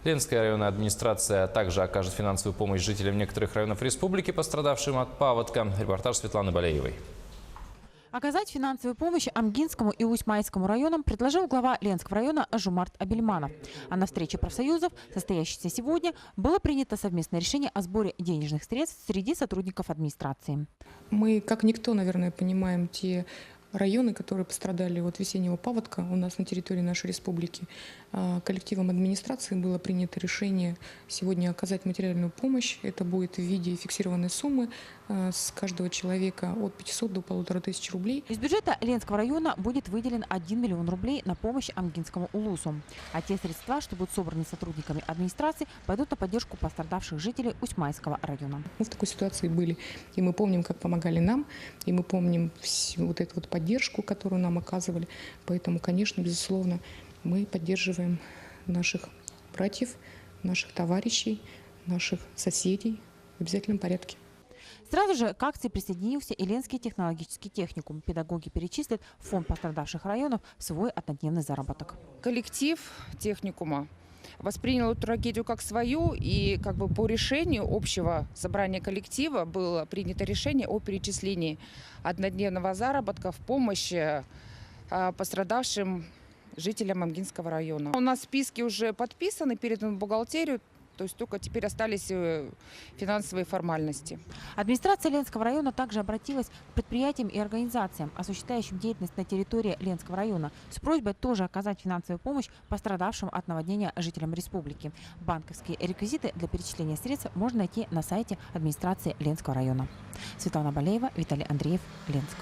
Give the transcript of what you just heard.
Ленская районная администрация также окажет финансовую помощь жителям некоторых районов республики, пострадавшим от паводка. Репортаж Светланы Балеевой. Оказать финансовую помощь Амгинскому и Усть-Майскому районам предложил глава Ленского района Жумарт Абельманов. А на встрече профсоюзов, состоящейся сегодня, было принято совместное решение о сборе денежных средств среди сотрудников администрации. Мы, как никто, наверное, понимаем те районы, которые пострадали от весеннего паводка у нас на территории нашей республики. Коллективом администрации было принято решение сегодня оказать материальную помощь. Это будет в виде фиксированной суммы с каждого человека от 500 до 1500 рублей. Из бюджета Ленского района будет выделен 1 миллион рублей на помощь Амгинскому улусу. А те средства, что будут собраны сотрудниками администрации, пойдут на поддержку пострадавших жителей Усть-Майского района. Мы в такой ситуации были, и мы помним, как помогали нам, и мы помним вот эту вот поддержку, которую нам оказывали. Поэтому, конечно, безусловно, мы поддерживаем наших братьев, наших товарищей, наших соседей в обязательном порядке. Сразу же к акции присоединился и Ленский технологический техникум. Педагоги перечислят в фонд пострадавших районов свой однодневный заработок. Коллектив техникума воспринял эту трагедию как свою, и как бы по решению общего собрания коллектива было принято решение о перечислении однодневного заработка в помощь пострадавшим жителям Амгинского района. У нас списки уже подписаны, переданы в бухгалтерию, то есть только теперь остались финансовые формальности. Администрация Ленского района также обратилась к предприятиям и организациям, осуществляющим деятельность на территории Ленского района, с просьбой тоже оказать финансовую помощь пострадавшим от наводнения жителям республики. Банковские реквизиты для перечисления средств можно найти на сайте администрации Ленского района. Светлана Балеева, Виталий Андреев, Ленск.